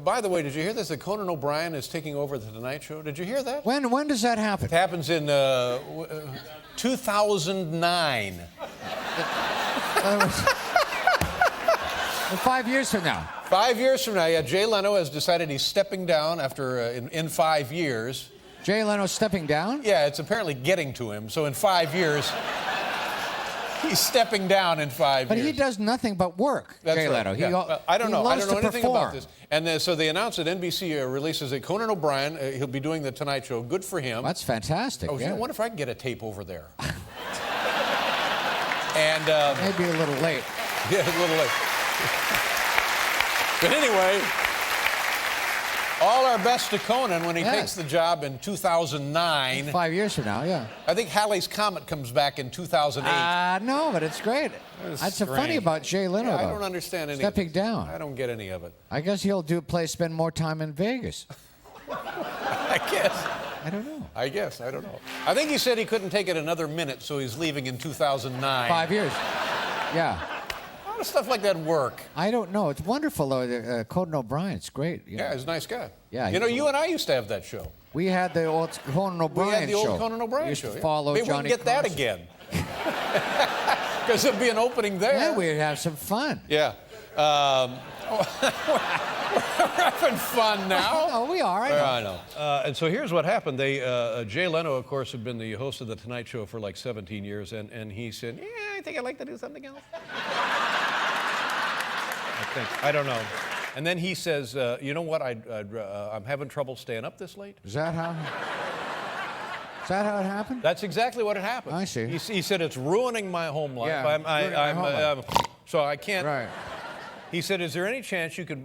by the way, did you hear this? That Conan O'Brien is taking over the Tonight Show. Did you hear that? When does that happen? It happens in 2009. 5 years from now. 5 years from now, yeah. Jay Leno has decided he's stepping down after in 5 years. Jay Leno stepping down? Yeah, it's apparently getting to him. So in 5 years, he's stepping down in 5 years. But he does nothing but work, That's Jay right. Leno. Yeah. I don't know. I don't know anything perform. about this. And so they announced that NBC releases that Conan O'Brien, he'll be doing the Tonight Show. Good for him. That's fantastic. Oh, yeah. I wonder if I can get a tape over there. And maybe a little late. Yeah, a little late. But anyway, all our best to Conan when he takes the job in 2009. 5 years from now, yeah. I think Halley's Comet comes back in 2008. No, but it's great. That's so funny about Jay Leno, yeah, I though. don't understand any Stepping of it. down. I don't get any of it. I guess he'll spend more time in Vegas. I guess. I don't know. I guess. I don't know. I think he said he couldn't take it another minute, so he's leaving in 2009. 5 years. Yeah. How does stuff like that work? I don't know. It's wonderful, though. Conan O'Brien, it's great. Yeah, he's a nice guy. Yeah. You know, you and I used to have that show. We had the old Conan O'Brien show. We had the old Conan O'Brien we used show. To follow Maybe Johnny we can get that Carson. again. Because there'd be an opening there. Yeah, we'd have some fun. Yeah. We're having fun now. No, we are. I know. And so here's what happened. Jay Leno, of course, had been the host of The Tonight Show for like 17 years, and he said, yeah, I think I'd like to do something else. I don't know. And then he says, you know what, I'm having trouble staying up this late. Is that how it happened? That's exactly what had happened. I see. He said, it's ruining my home life. Yeah, so I can't. Right. He said, is there any chance you could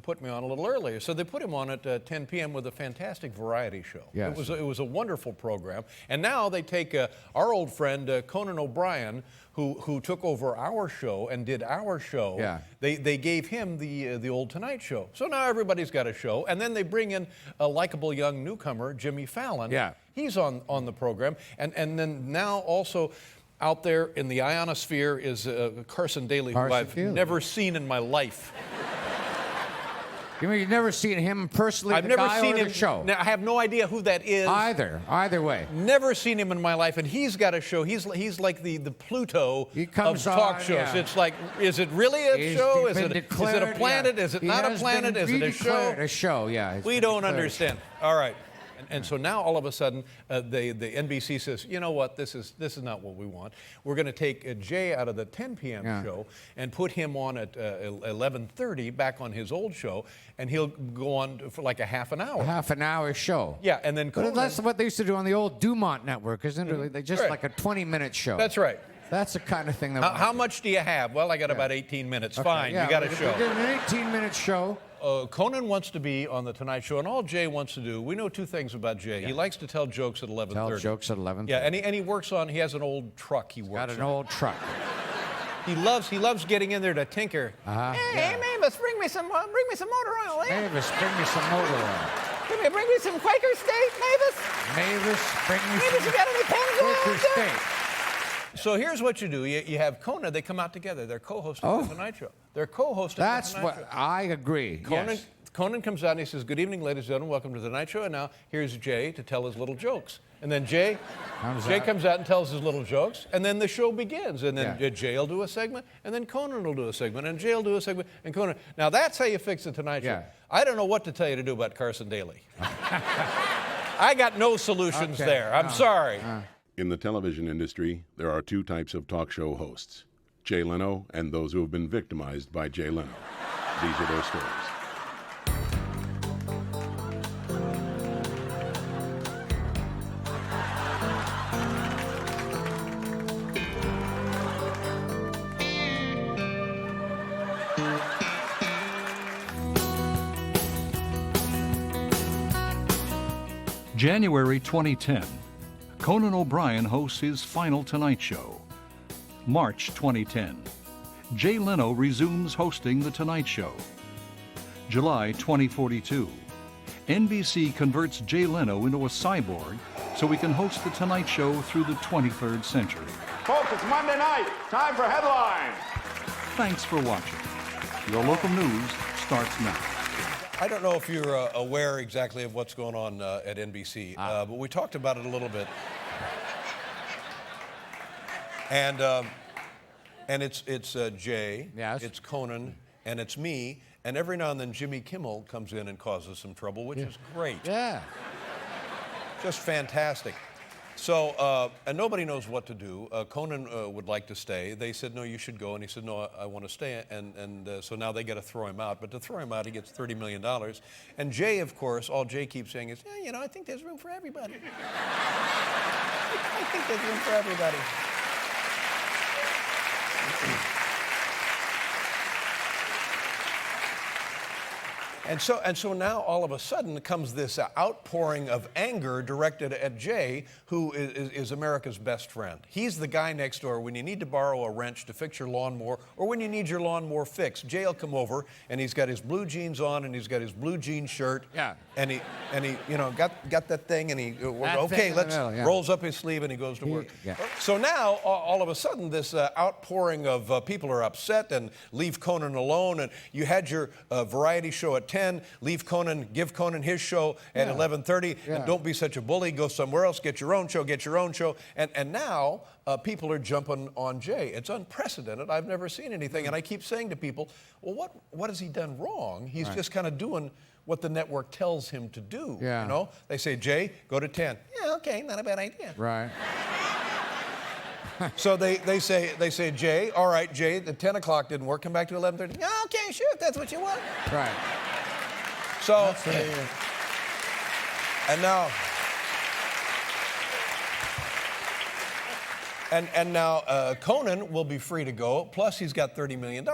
put me on a little earlier? So they put him on at 10 p.m. with a fantastic variety show. Yes. It was a wonderful program. And now they take our old friend Conan O'Brien, who took over our show and did our show. Yeah. They gave him the old Tonight Show. So now everybody's got a show. And then they bring in a likable young newcomer, Jimmy Fallon. Yeah. He's on the program. And then now also out there in the ionosphere is Carson Daly, who I've never seen in my life. You mean you've never seen him personally? I've never seen him. The show. Now, I have no idea who that is. Either way. Never seen him in my life, and he's got a show. He's like the Pluto of talk shows. Yeah. It's like, is it really a show? Is it a planet? Yeah. Is it not a planet? Is it a show? A show, yeah. We don't understand. All right. And so now all of a sudden, the NBC says, you know what, this is not what we want. We're going to take Jay out of the 10 p.m. show and put him on at 11:30 back on his old show, and he'll go on for like a half an hour. A half an hour show. Yeah, and then Conan, that's what they used to do on the old Dumont network, isn't it? They just like a 20-minute show. That's right. That's the kind of thing that. How much do you have? Well, I got about 18 minutes. Okay. Fine, you got a show. We did an 18-minute show. Conan wants to be on the Tonight Show, and all Jay wants to do, we know two things about Jay. He likes to tell jokes at 11:30. Tell jokes at 11:30. Yeah, and he works on, he has an old truck he works on. Got an old truck. He loves getting in there to tinker. Hey, Mavis, bring me some motor oil. Mavis, bring me some motor oil. Bring me some Quaker State, Mavis. Mavis, bring me some. Mavis, you got any pens Quaker State. So here's what you do. You have Conan. They come out together. They're co-hosting the Tonight Show. They're co-hosting the Tonight Show. That's what I agree. Conan comes out and he says, good evening, ladies and gentlemen. Welcome to the Tonight Show. And now here's Jay to tell his little jokes. And then Jay comes out and tells his little jokes. And then the show begins. And then Jay will do a segment. And then Conan will do a segment. And Jay will do a segment. And Conan. Now that's how you fix the Tonight Show. I don't know what to tell you to do about Carson Daly. I got no solutions there. I'm sorry. In the television industry, there are two types of talk show hosts, Jay Leno and those who have been victimized by Jay Leno. These are their stories. January 2010. Conan O'Brien hosts his final Tonight Show. March 2010. Jay Leno resumes hosting The Tonight Show. July 2042. NBC converts Jay Leno into a cyborg so he can host The Tonight Show through the 23rd century. Folks, it's Monday night. Time for headlines. Thanks for watching. Your local news starts now. I don't know if you're aware exactly of what's going on at NBC, but we talked about it a little bit. And it's Jay, yes. it's Conan, and it's me, and every now and then Jimmy Kimmel comes in and causes some trouble, which is great. Yeah. Just fantastic. So, and nobody knows what to do. Conan would like to stay. They said, no, you should go. And he said, no, I want to stay. And so now they got to throw him out. But to throw him out, he gets $30 million. And Jay, of course, all Jay keeps saying is, yeah, you know, I think there's room for everybody. I think there's room for everybody. And so now all of a sudden comes this outpouring of anger directed at Jay, who is America's best friend. He's the guy next door when you need to borrow a wrench to fix your lawnmower or when you need your lawnmower fixed. Jay will come over and he's got his blue jeans on and he's got his blue jean shirt. Yeah. And he you know got that thing and he rolls up his sleeve and he goes to work. Yeah. So now all of a sudden this outpouring of people are upset and leave Conan alone, and you had your variety show at 10, leave Conan, give Conan his show at 11:30, and don't be such a bully, go somewhere else, get your own show, and now people are jumping on Jay. It's unprecedented. I've never seen anything, and I keep saying to people, well, what has he done wrong? He's just kind of doing what the network tells him to do. Yeah. You know, they say, Jay, go to 10. Yeah, okay, not a bad idea. Right. So they say, Jay, all right, Jay, the 10 o'clock didn't work. Come back to 11:30. Yeah, okay, sure, if that's what you want. Right. So, and now, and now Conan will be free to go. Plus, he's got $30 million.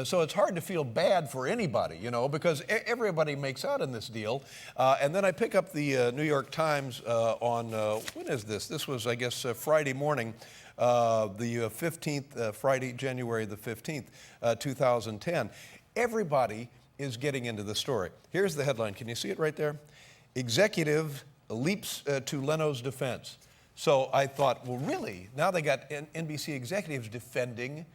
So it's hard to feel bad for anybody, you know, because everybody makes out in this deal. And then I pick up the New York Times on when is this? This was, I guess, Friday morning. The 15th, Friday, January the 15th, 2010. Everybody is getting into the story. Here's the headline. Can you see it right there? Executive leaps to Leno's defense. So I thought, well, really? Now they got NBC executives defending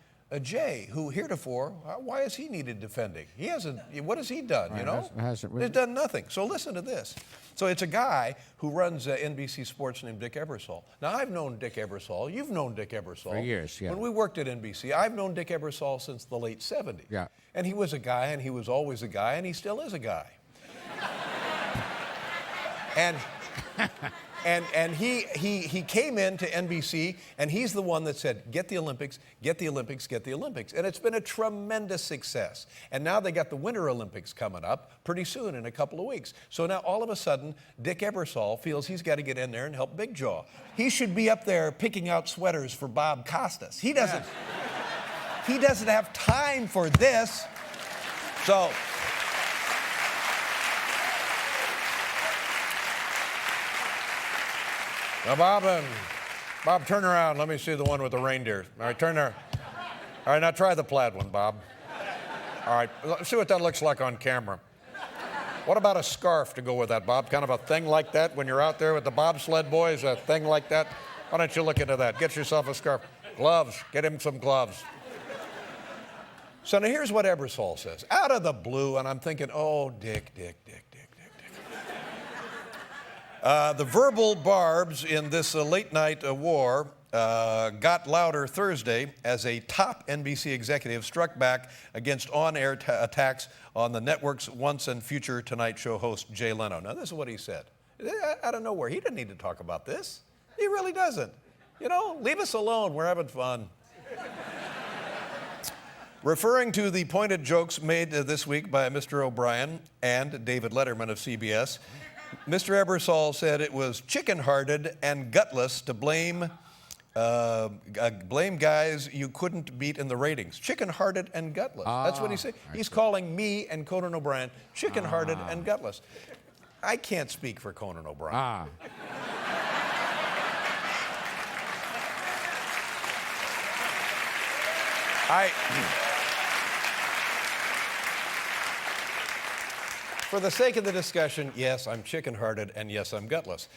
Jay, who heretofore, why is he needed defending? He hasn't, what has he done, you know? He's done nothing. So listen to this. So it's a guy who runs NBC Sports named Dick Ebersol. Now, I've known Dick Ebersol. You've known Dick Ebersol. For years, yeah. When we worked at NBC, I've known Dick Ebersol since the late 70s. Yeah. And he was a guy, and he was always a guy, and he still is a guy. And he came into NBC, and he's the one that said, get the Olympics, get the Olympics, get the Olympics. And it's been a tremendous success. And now they got the Winter Olympics coming up pretty soon in a couple of weeks. So now all of a sudden, Dick Ebersol feels he's got to get in there and help Big Jaw. He should be up there picking out sweaters for Bob Costas. He doesn't have time for this. So... Now, Bob, turn around. Let me see the one with the reindeer. All right, turn there. All right, now try the plaid one, Bob. All right, let's see what that looks like on camera. What about a scarf to go with that, Bob? Kind of a thing like that when you're out there with the bobsled boys, a thing like that? Why don't you look into that? Get yourself a scarf. Gloves. Get him some gloves. So now here's what Ebersol says. Out of the blue, and I'm thinking, oh, Dick. The verbal barbs in this late-night war got louder Thursday as a top NBC executive struck back against on-air attacks on the network's once and future Tonight Show host, Jay Leno. Now, this is what he said. Out of nowhere. He didn't need to talk about this. He really doesn't. You know, leave us alone. We're having fun. Referring to the pointed jokes made this week by Mr. O'Brien and David Letterman of CBS, Mr. Ebersol said it was chicken-hearted and gutless to blame guys you couldn't beat in the ratings. Chicken-hearted and gutless. That's what he said. He's calling me and Conan O'Brien chicken-hearted and gutless. I can't speak for Conan O'Brien. For the sake of the discussion, yes, I'm chicken-hearted, and yes, I'm gutless.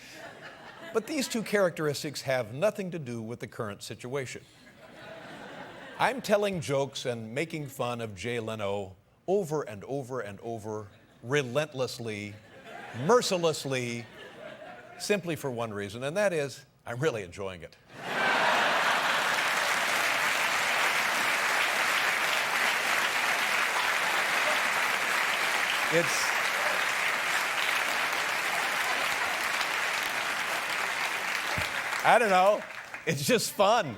But these two characteristics have nothing to do with the current situation. I'm telling jokes and making fun of Jay Leno over and over and over relentlessly, mercilessly, simply for one reason, and that is I'm really enjoying it. I don't know, it's just fun.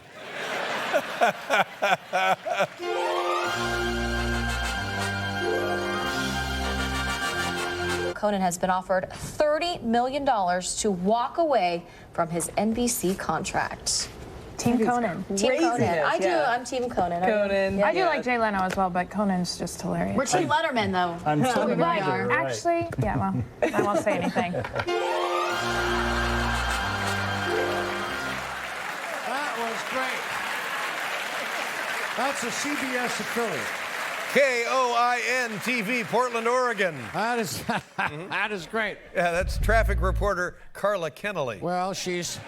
Conan has been offered $30 million to walk away from his NBC contract. Team Conan. Team Conan. I'm Team Conan. I do like Jay Leno as well, but Conan's just hilarious. We're Team Letterman, though. I'm We Team really Letterman. are. Right. Actually, yeah, well, I won't say anything. That was great. That's a CBS affiliate. KOIN TV, Portland, Oregon. That is that is great. Yeah, that's traffic reporter Carla Kennelly. Well, she's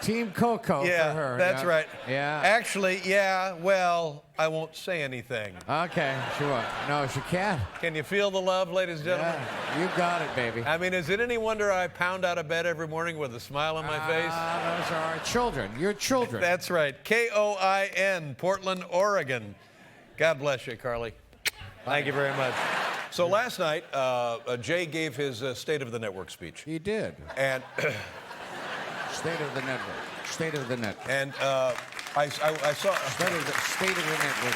Team Coco Yeah, for her. that's yeah. right. Yeah. Actually, yeah, well, I won't say anything. Okay, she won't. No, she can't. Can you feel the love, ladies and gentlemen? Yeah, you got it, baby. I mean, is it any wonder I pound out of bed every morning with a smile on my face? Those are our children. Your children. That's right. KOIN, Portland, Oregon. God bless you, Carly. Thank you very much. So last night, Jay gave his State of the Network speech. He did. And State of the network. State of the net. and I saw State of the network.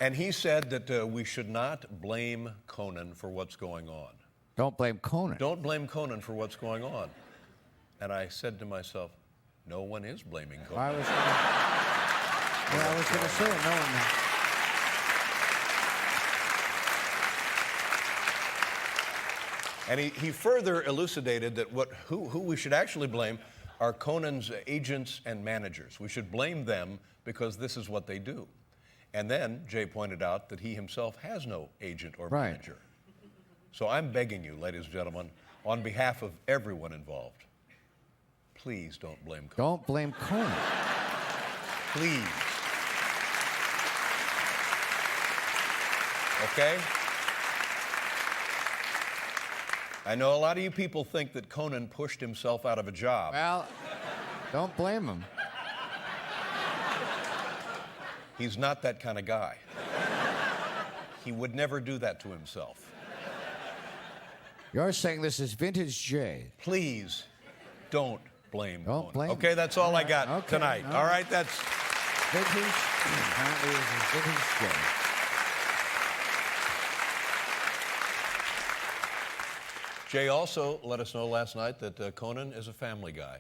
and he said that we should not blame Conan for what's going on. Don't blame Conan. Don't blame Conan for what's going on. And I said to myself, no one is blaming Conan. I was going to say it. No one. And he further elucidated that who we should actually blame are Conan's agents and managers. We should blame them because this is what they do. And then Jay pointed out that he himself has no agent or Right. manager. So I'm begging you, ladies and gentlemen, on behalf of everyone involved, please don't blame Conan. Don't blame Conan. Please. Okay? I know a lot of you people think that Conan pushed himself out of a job. Well, don't blame him. He's not that kind of guy. He would never do that to himself. You're saying this is vintage Jay. Please don't blame Don't Conan. blame Okay, that's all I got Okay, tonight. all All right. right, that's... Vintage. Apparently, this is vintage Jay. Jay also let us know last night that Conan is a family guy.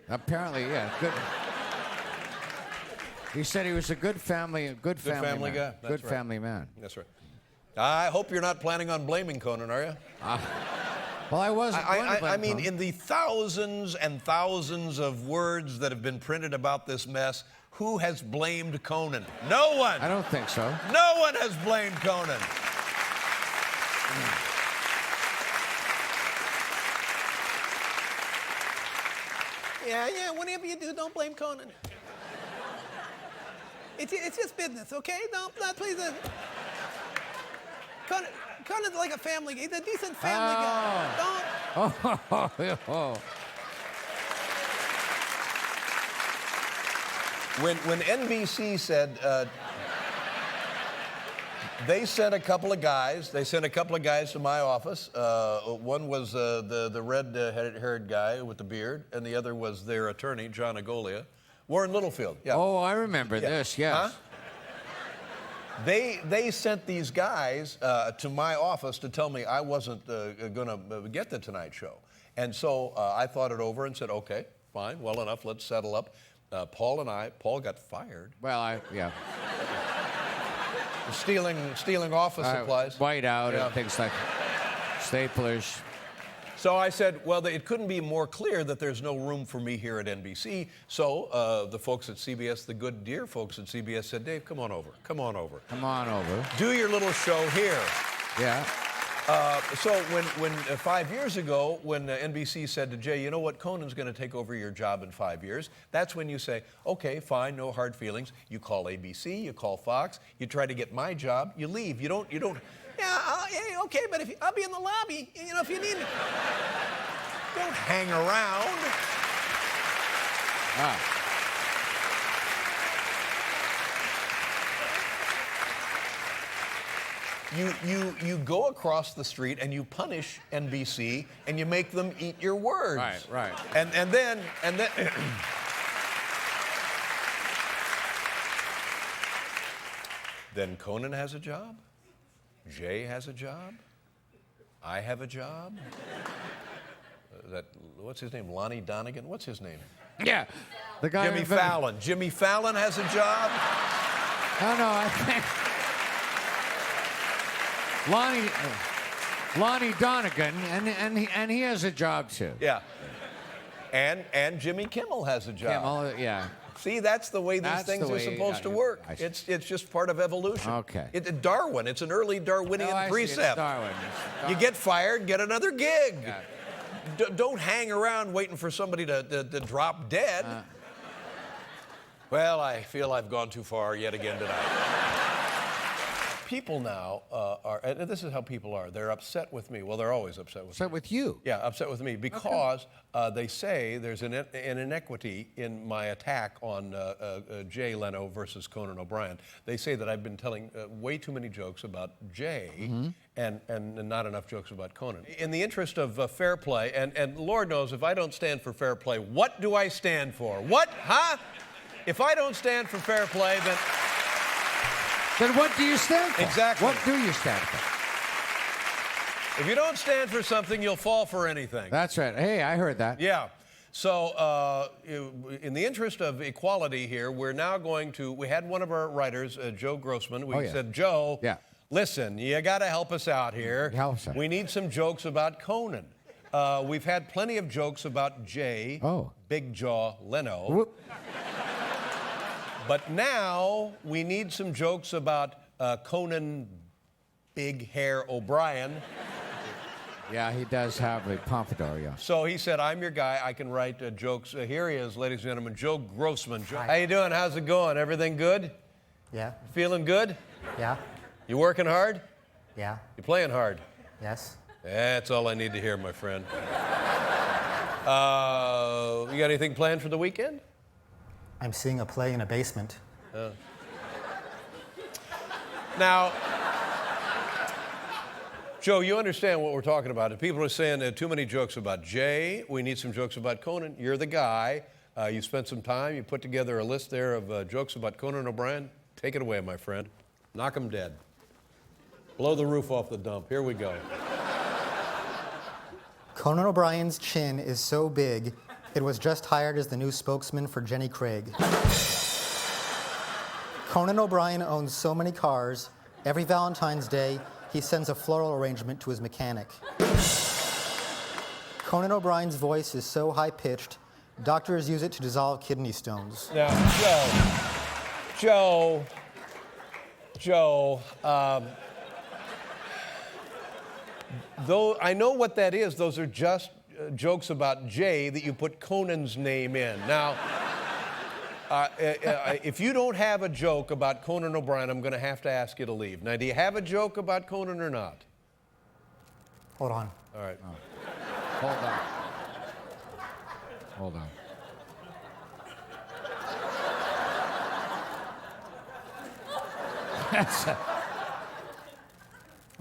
Apparently, yeah, good. He said he was a good family family man. guy, that's Good right. family man. That's right. I hope you're not planning on blaming Conan, are you? Well, I wasn't going to blame I mean, Conan. in the thousands and thousands of words that have been printed about this mess, who has blamed Conan? No one. I don't think so. No one has blamed Conan. Yeah, whatever you do, don't blame Conan. It's just business, okay? Don't please. Conan's like a family guy. He's a decent family guy. Don't. Oh. When NBC said they sent a couple of guys. They sent a couple of guys to my office. One was the red-haired guy with the beard, and the other was their attorney, John Agolia. Warren Littlefield. Yeah. Oh, I remember this. Yes. Huh? They sent these guys to my office to tell me I wasn't going to get the Tonight Show. And so I thought it over and said, okay, fine, well enough, let's settle up. Paul got fired. Well, yeah. Stealing office supplies. Whiteout Yeah. and things like staplers. So I said, well, it couldn't be more clear that there's no room for me here at NBC. So the folks at CBS, the good dear folks at CBS said, Dave, come on over. Come on over. Do your little show here. Yeah. So when 5 years ago, when NBC said to Jay, you know what, Conan's going to take over your job in 5 years, that's when you say, okay, fine, no hard feelings. You call ABC, you call Fox, you try to get my job, you leave. You don't. Yeah, okay, but I'll be in the lobby. You know, if you need me, don't hang around. Ah. You go across the street and you punish NBC and you make them eat your words. Right. And then then Conan has a job. Jay has a job. I have a job. What's his name? Lonnie Donegan? What's his name? Yeah. The guy. Jimmy Fallon. Jimmy Fallon has a job. No, I think. Lonnie Donegan, and he has a job too. Yeah. And Jimmy Kimmel has a job. Kimmel, yeah. See, that's the way these things are supposed to work. It's just part of evolution. Okay. Darwin. It's an early Darwinian precept. It's Darwin. You get fired, get another gig. Yeah. Don't hang around waiting for somebody to drop dead. Well, I feel I've gone too far yet again tonight. People now are, and this is how people are, they're upset with me. Well, they're always upset with me. Upset with you? Yeah, upset with me because they say there's an inequity in my attack on Jay Leno versus Conan O'Brien. They say that I've been telling way too many jokes about Jay and not enough jokes about Conan. In the interest of fair play, and Lord knows if I don't stand for fair play, what do I stand for? What? Huh? If I don't stand for fair play, then what do you stand for? Exactly. What do you stand for? If you don't stand for something, you'll fall for anything. That's right. Hey, I heard that. Yeah. So in the interest of equality here, we're now going to, we had one of our writers, Joe Grossman. We said, Joe, listen, you got to help us out here. Help us out. We need some jokes about Conan. We've had plenty of jokes about Jay, Big Jaw Leno. Whoop. But now we need some jokes about Conan Big Hair O'Brien. Yeah, he does have a pompadour, yeah. So he said, I'm your guy. I can write jokes. Here he is, ladies and gentlemen, Joe Grossman. How you doing? How's it going? Everything good? Yeah. Feeling good? Yeah. You working hard? Yeah. You playing hard? Yes. That's all I need to hear, my friend. You got anything planned for the weekend? I'm seeing a play in a basement. Now, Joe, you understand what we're talking about. If people are saying too many jokes about Jay, we need some jokes about Conan. You're the guy. You spent some time. You put together a list there of jokes about Conan O'Brien. Take it away, my friend. Knock 'em dead. Blow the roof off the dump. Here we go. Conan O'Brien's chin is so big, it was just hired as the new spokesman for Jenny Craig. Conan O'Brien owns so many cars, every Valentine's Day, he sends a floral arrangement to his mechanic. Conan O'Brien's voice is so high-pitched, doctors use it to dissolve kidney stones. Now, Joe, though I know what that is, those are just jokes about Jay that you put Conan's name in. Now, if you don't have a joke about Conan O'Brien, I'm going to have to ask you to leave. Now, do you have a joke about Conan or not? Hold on. All right. Hold on.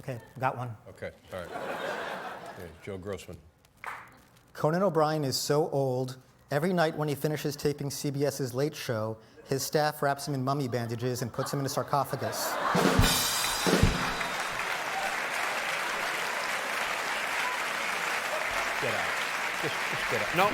Okay, got one. Okay, all right. Okay, Joe Grossman. Conan O'Brien is so old, every night when he finishes taping CBS's Late Show, his staff wraps him in mummy bandages and puts him in a sarcophagus. Get out. Just get out. No.